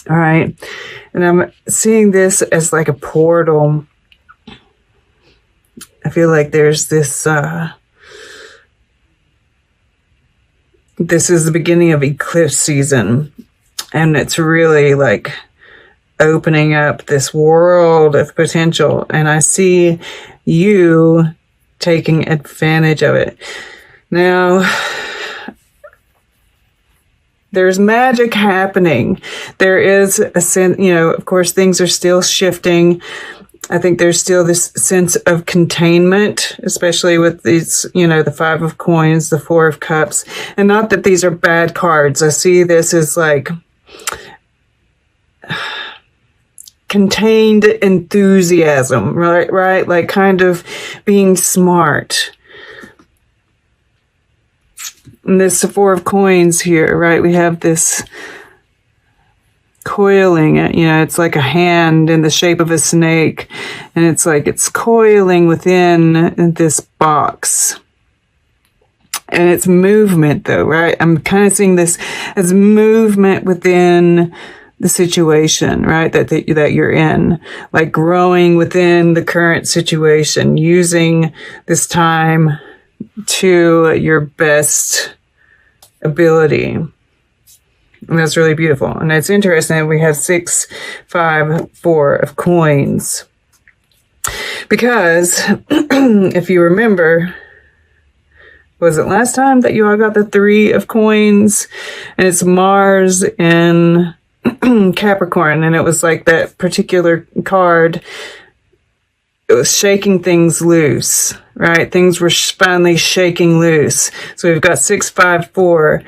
All right. And I'm seeing this as like a portal. I feel like there's this, this is the beginning of eclipse season. And it's really like opening up this world of potential. And I see you taking advantage of it. Now, there's magic happening. There is a sense, you know, of course, things are still shifting. I think there's still this sense of containment, especially with these, you know, the 5 of coins, the 4 of cups. And not that these are bad cards. I see this as like contained enthusiasm, right? Like kind of being smart. And this 4 of coins here, right? We have this coiling, you know, it's like a hand in the shape of a snake. And it's like it's coiling within this box. And it's movement though, right? I'm kind of seeing this as movement within the situation, right? That you're in, like growing within the current situation, using this time to your best ability. And that's really beautiful. And it's interesting that we have 6, 5, 4 of coins. Because if you remember, was it last time that you all got the 3 of coins? And it's Mars in Capricorn. And it was like that particular card, it was shaking things loose, right? Things were finally shaking loose. So we've got 6, 5, 4.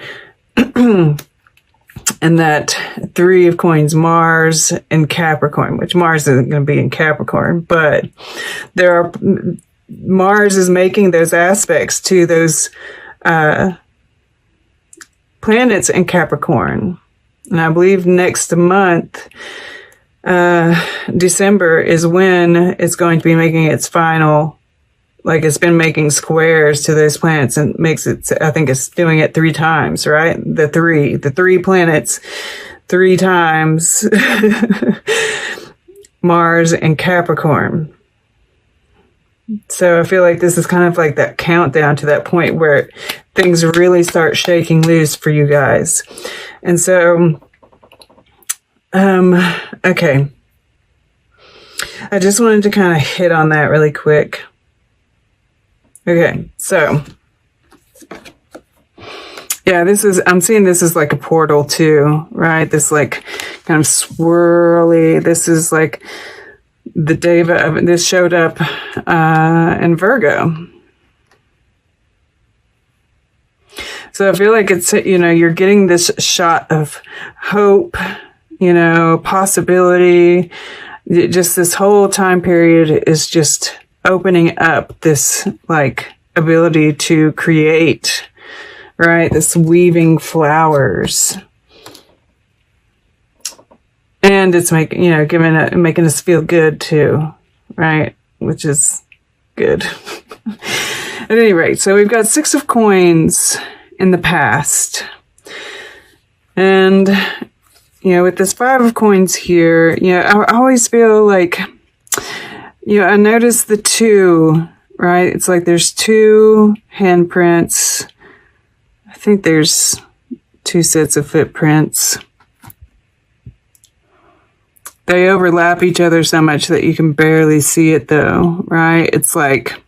And that 3 of coins, Mars and Capricorn, which Mars isn't going to be in Capricorn, but Mars is making those aspects to those planets in Capricorn. And I believe next month, December, is when it's going to be making its final, like it's been making squares to those planets and makes it, I think it's doing it 3 times, right? The three planets 3 times, Mars and Capricorn. So I feel like this is kind of like that countdown to that point where things really start shaking loose for you guys. And so, okay. I just wanted to kind of hit on that really quick. Okay, so yeah, I'm seeing this as like a portal too, right? This like kind of swirly, this is like the Deva, this showed up in Virgo. So I feel like it's, you know, you're getting this shot of hope, you know, possibility. Just this whole time period is just opening up this like ability to create, right? This weaving flowers. And it's making, you know, making us feel good too, right? Which is good. At any rate, so we've got 6 of coins in the past. And, you know, with this 5 of coins here, you know, I always feel like, you know, I noticed the 2, right? It's like there's 2 handprints. I think there's 2 sets of footprints. They overlap each other so much that you can barely see it though, right? It's like,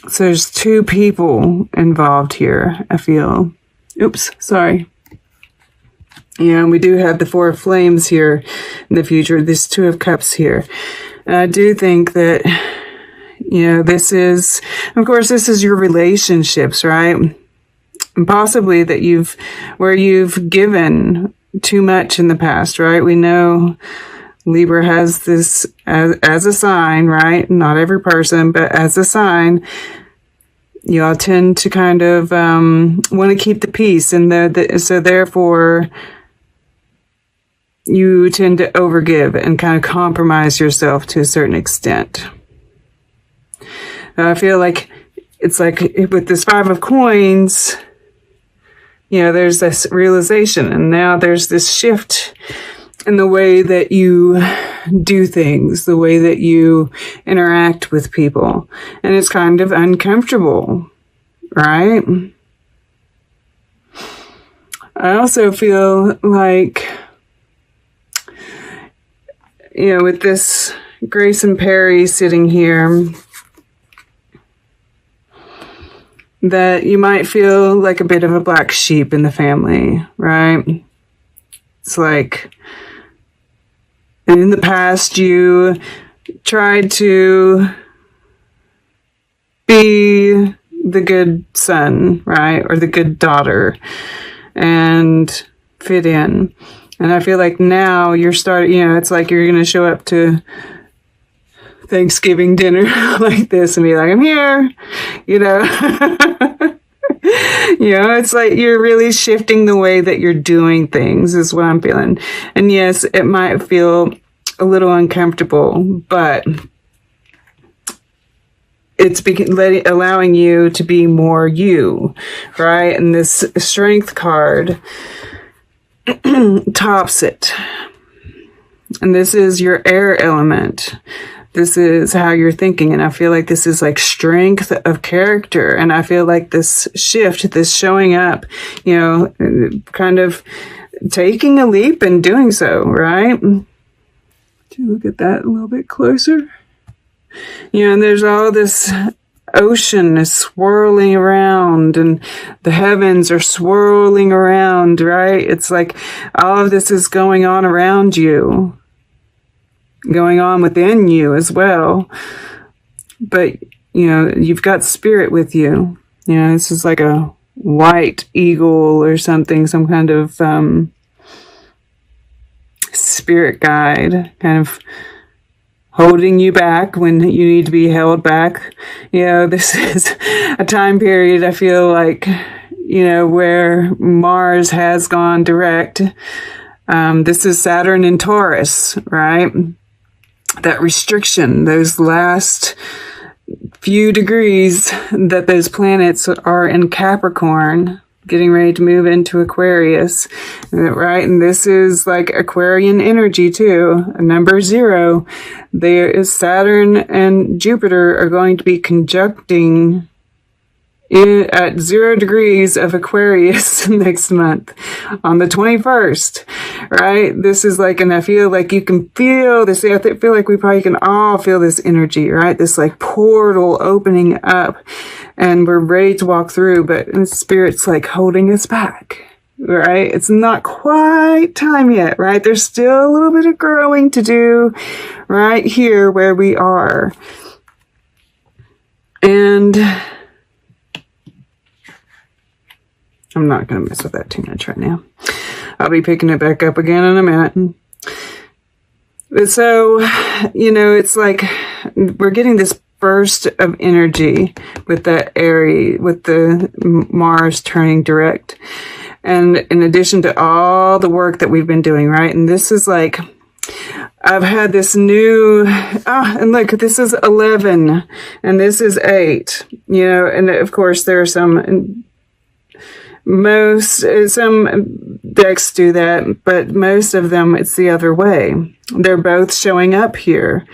so there's 2 people involved here, I feel. Oops, sorry. Yeah, and we do have the 4 of flames here in the future, this 2 of cups here. And I do think that, you know, this is, of course, this is your relationships, right? And possibly that you've given too much in the past, right? We know Libra has this as a sign, right? Not every person, but as a sign, you all tend to kind of want to keep the peace, and so therefore you tend to overgive and kind of compromise yourself to a certain extent. I feel like it's like with this 5 of coins, you know, there's this realization, and now there's this shift in the way that you do things, the way that you interact with people. And it's kind of uncomfortable, right? I also feel like, you know, with this Grace and Perry sitting here, that you might feel like a bit of a black sheep in the family, right? It's like, in the past, you tried to be the good son, right? Or the good daughter, and fit in. And I feel like now you're starting, you know, it's like you're going to show up to Thanksgiving dinner like this and be like, I'm here, you know. You know, it's like you're really shifting the way that you're doing things is what I'm feeling. And yes, it might feel a little uncomfortable, but it's allowing you to be more you, right? And this strength card tops it. And this is your air element. This is how you're thinking. And I feel like this is like strength of character. And I feel like this shift, this showing up, you know, kind of taking a leap and doing so, right? To look at that a little bit closer. You know, and there's all this ocean is swirling around, and the heavens are swirling around, right? It's like all of this is going on around you, going on within you as well. But, you know, you've got spirit with you. You know, this is like a white eagle or something, some kind of spirit guide, kind of holding you back when you need to be held back. You know, this is a time period, I feel like, you know, where Mars has gone direct. This is Saturn in Taurus, right? That restriction, those last few degrees that those planets are in Capricorn, getting ready to move into Aquarius, right? And this is like Aquarian energy too. Number 0. There is Saturn and Jupiter are going to be conjuncting at 0 degrees of Aquarius next month on the 21st, right? This is like, and I feel like you can feel this. I feel like we probably can all feel this energy, right? This like portal opening up, and we're ready to walk through, but the spirit's like holding us back, right? It's not quite time yet, right? There's still a little bit of growing to do right here where we are. And I'm not going to mess with that too much right now. I'll be picking it back up again in a minute. But so, you know, it's like we're getting this burst of energy with that Aries, with the Mars turning direct. And in addition to all the work that we've been doing, right? And this is like, I've had this new, and look, this is 11 and this is 8, you know, and of course there are some decks do that, but most of them, it's the other way. They're both showing up here.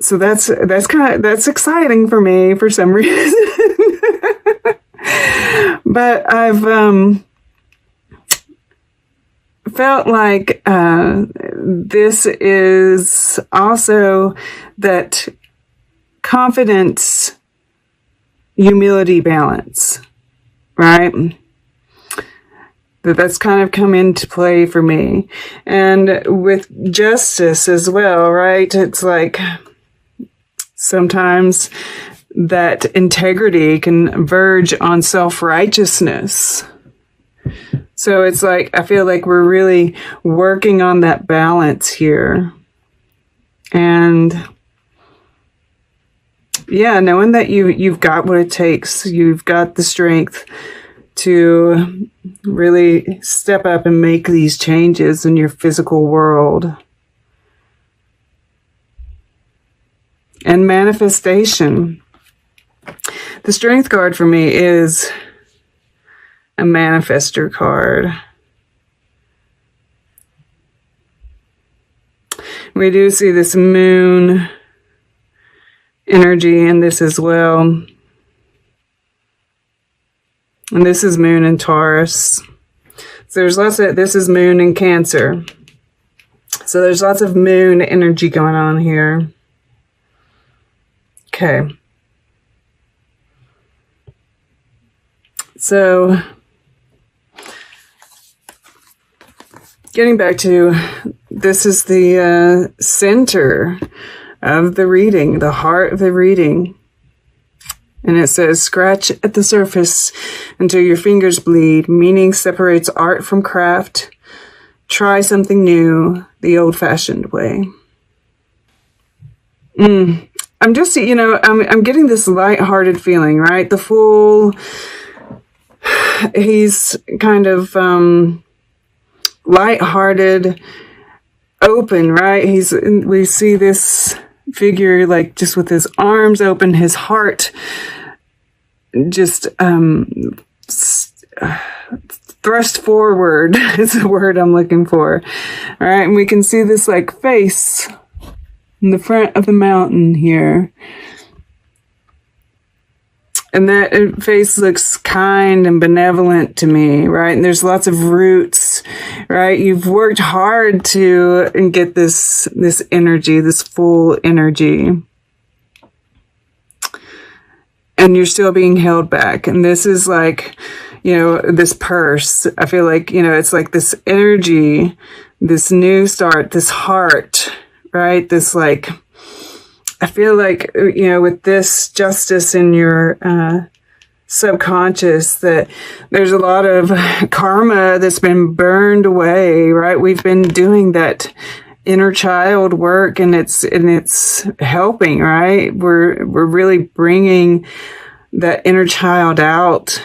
So that's exciting for me for some reason. But I've felt like this is also that confidence, humility balance, right? That's kind of come into play for me. And with justice as well, right? It's like sometimes that integrity can verge on self-righteousness. So it's like, I feel like we're really working on that balance here. And yeah, knowing that you've got what it takes, you've got the strength to really step up and make these changes in your physical world. And manifestation. The strength card for me is a manifester card. We do see this moon energy in this as well. And this is moon in Taurus. So there's lots of, this is moon in Cancer. So there's lots of moon energy going on here. Okay. So getting back to, this is the center of the reading, the heart of the reading. And it says, scratch at the surface until your fingers bleed. Meaning separates art from craft. Try something new, the old-fashioned way. I'm just, you know, I'm getting this light-hearted feeling, right? The Fool, he's kind of light-hearted, open, right? We see this figure like just with his arms open, his heart just thrust forward is the word I'm looking for. All right, and we can see this like face in the front of the mountain here. And that face looks kind and benevolent to me, right? And there's lots of roots, right? You've worked hard to get this energy, this full energy. And you're still being held back. And this is like, you know, this purse. I feel like, you know, it's like this energy, this new start, this heart, right? This like, I feel like, you know, with this justice in your subconscious, that there's a lot of karma that's been burned away, right? We've been doing that inner child work, and it's helping, right? We're really bringing that inner child out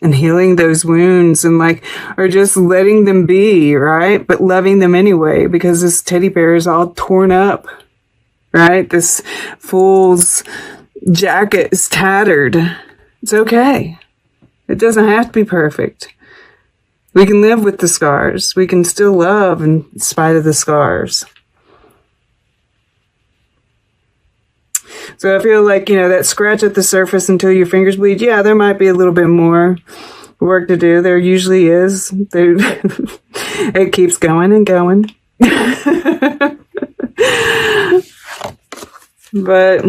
and healing those wounds, and like, or just letting them be, right? But loving them anyway, because this teddy bear is all torn up. Right? This Fool's jacket is tattered. It's okay. It doesn't have to be perfect. We can live with the scars. We can still love in spite of the scars. So I feel like, you know, that scratch at the surface until your fingers bleed. Yeah, there might be a little bit more work to do. There usually is. It keeps going and going. But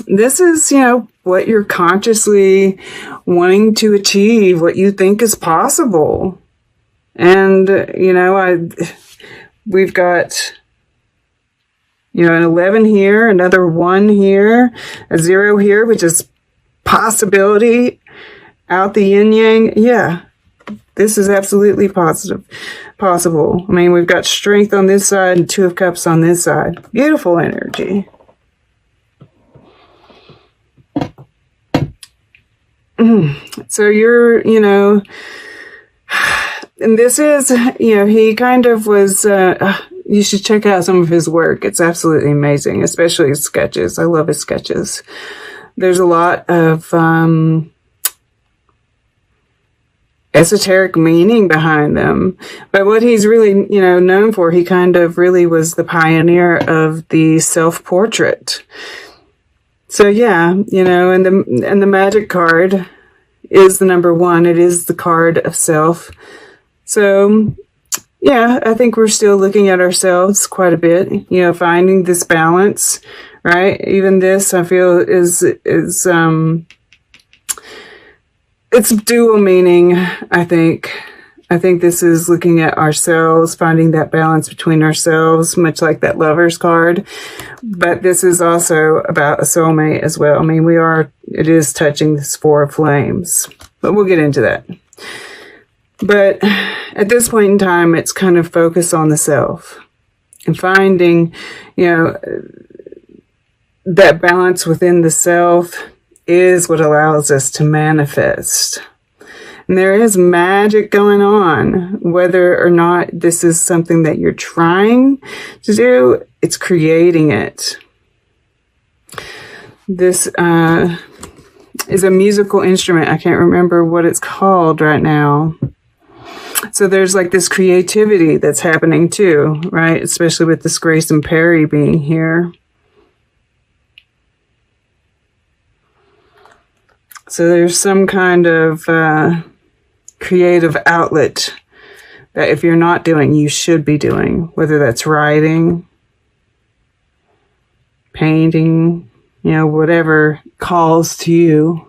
this is, you know, what you're consciously wanting to achieve, what you think is possible. And, you know, we've got, you know, an 11 here, another 1 here, a 0 here, which is possibility out the yin yang. Yeah, this is absolutely possible. I mean, we've got strength on this side and 2 of cups on this side. Beautiful energy. So you're, you know, and this is, you know, he kind of was, you should check out some of his work. It's absolutely amazing, especially his sketches. I love his sketches. There's a lot of esoteric meaning behind them. But what he's really, you know, known for, he kind of really was the pioneer of the self-portrait. So yeah, you know, and the magic card is the number 1. It is the card of self. So yeah, I think we're still looking at ourselves quite a bit, you know, finding this balance, right? Even this, I feel, is it's dual meaning, I think. I think this is looking at ourselves, finding that balance between ourselves, much like that Lover's card. But this is also about a soulmate as well. I mean, it is touching this 4 of flames. But we'll get into that. But at this point in time, it's kind of focus on the self. And finding, you know, that balance within the self is what allows us to manifest. And there is magic going on, whether or not this is something that you're trying to do, it's creating it. This is a musical instrument. I can't remember what it's called right now. So there's like this creativity that's happening too, right? Especially with this Grace and Perry being here. So there's some kind of creative outlet that if you're not doing, you should be doing. Whether that's writing, painting, you know, whatever calls to you.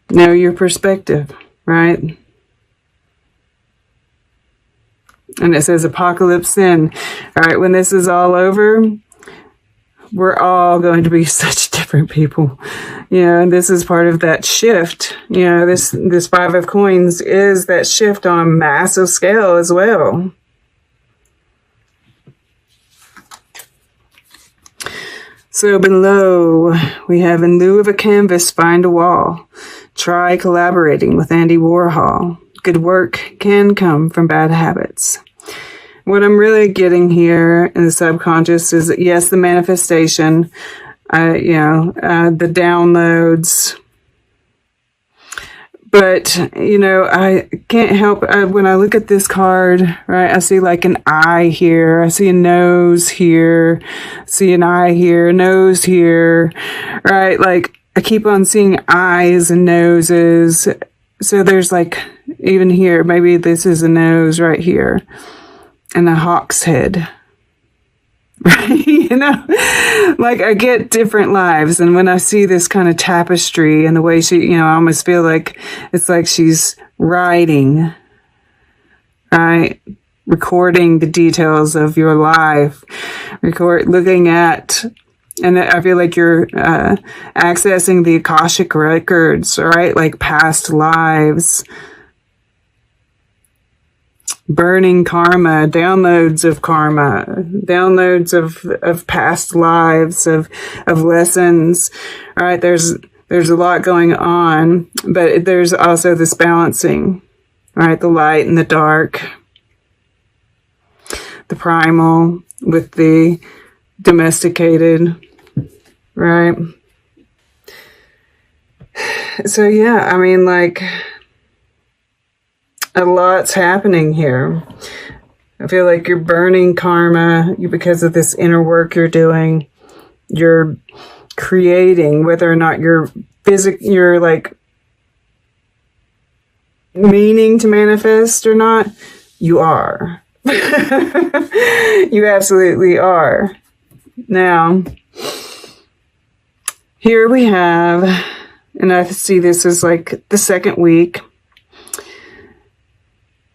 Know your perspective, right? And it says apocalypse sin. All right, when this is all over, we're all going to be such different people. You know, and this is part of that shift. You know, this Five of Coins is that shift on a massive scale as well. So below, we have in lieu of a canvas, find a wall. Try collaborating with Andy Warhol. Good work can come from bad habits. What I'm really getting here in the subconscious is, yes, the manifestation, the downloads. But, you know, I can't help, when I look at this card, right, I see like an eye here. I see a nose here. See an eye here, a nose here, right? Like, I keep on seeing eyes and noses. So there's like, even here, maybe this is a nose right here. And a hawk's head. Right? You know, like I get different lives. And when I see this kind of tapestry and the way she, you know, I almost feel like it's like she's writing, right? Recording the details of your life, looking at, and I feel like you're accessing the Akashic records, right? Like past lives. Burning karma, downloads of past lives, of lessons. All right, there's a lot going on, but there's also this balancing, right? The light and the dark, the primal with the domesticated, right? So yeah, I mean, like, a lot's happening here. I feel like you're burning karma because of this inner work you're doing. You're creating, whether or not you're like meaning to manifest or not, you are. You absolutely are. Now, here we have, and I see this as like the second week.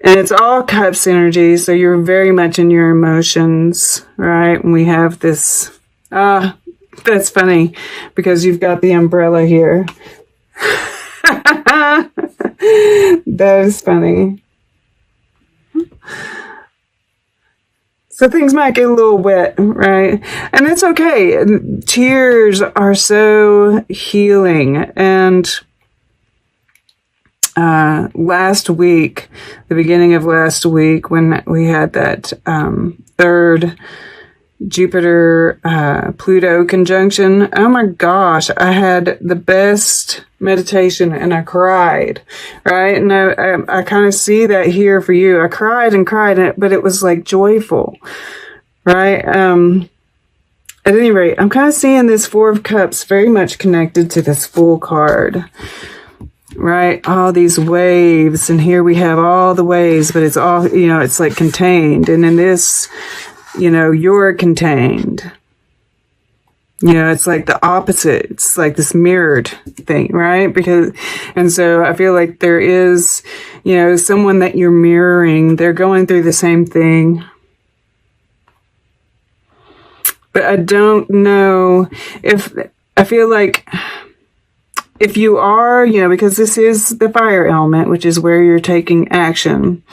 And it's all cups energy, so you're very much in your emotions, right? And we have this, that's funny, because you've got the umbrella here. That is funny. So things might get a little wet, right? And it's okay. Tears are so healing. And last week, the beginning of last week, when we had that third Jupiter Pluto conjunction, oh my gosh, I had the best meditation and I cried, right? And I kind of see that here for you. I cried and cried, but it was like joyful, right? At any rate, I'm kind of seeing this Four of Cups very much connected to this Fool card. Right? All these waves, and here we have all the waves, but it's all, you know, it's like contained. And in this, you know, you're contained. You know, it's like the opposite. It's like this mirrored thing, right? And so I feel like there is, you know, someone that you're mirroring, they're going through the same thing. But I don't know if, I feel like, if you are, you know, because this is the fire element, which is where you're taking action,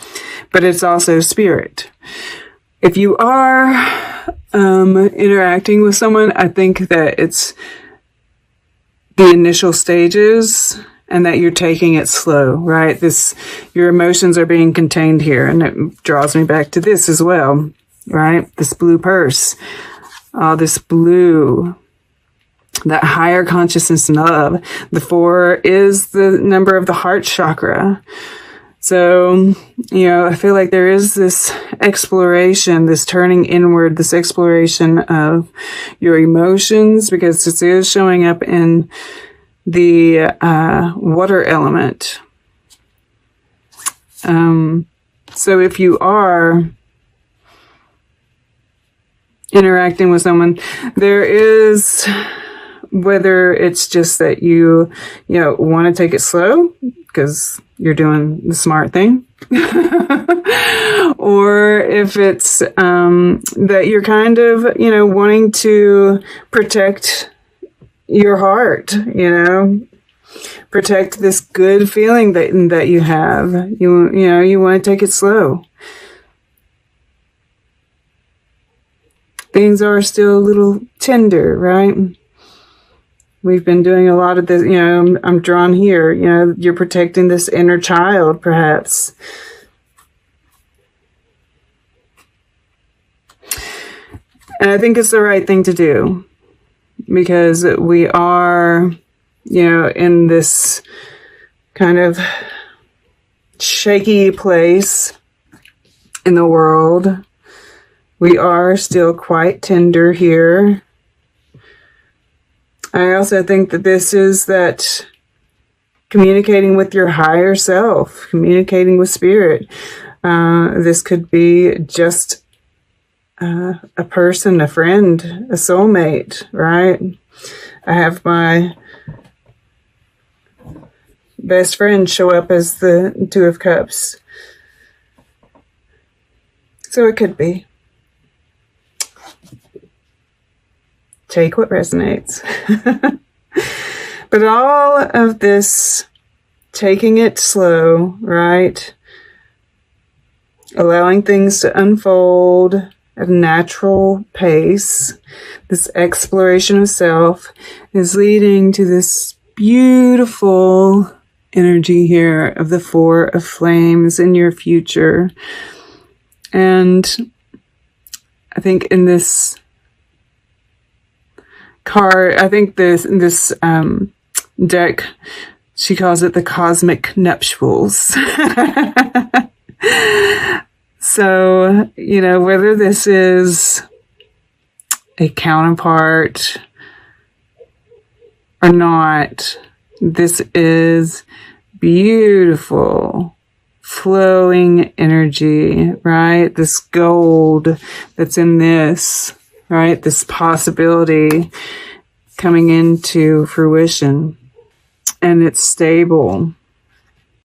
but it's also spirit. If you are interacting with someone, I think that it's the initial stages and that you're taking it slow, right? Your emotions are being contained here, and it draws me back to this as well, right? This blue purse. this blue, that higher consciousness and love. The 4 is the number of the heart chakra. So, I feel like there is this exploration, this turning inward, this exploration of your emotions, because this is showing up in the water element. So if you are interacting with someone, there is, whether it's just that you want to take it slow because you're doing the smart thing, or if it's that you're kind of, wanting to protect your heart, protect this good feeling that you have. You want to take it slow. Things are still a little tender, right? We've been doing a lot of this, I'm drawn here, you're protecting this inner child, perhaps. And I think it's the right thing to do, because we are, in this kind of shaky place in the world. We are still quite tender here. I also think that this is that communicating with your higher self, communicating with spirit. This could be just a person, a friend, a soulmate, right? I have my best friend show up as the 2 of Cups. So it could be. Take what resonates. But all of this, taking it slow, right? Allowing things to unfold at a natural pace. This exploration of self is leading to this beautiful energy here of the 4 of Flames in your future. And I think in this card, I think this deck, she calls it the Cosmic Nuptials. So, whether this is a counterpart or not, this is beautiful, flowing energy, right? This gold that's in this, right? This possibility coming into fruition. And it's stable.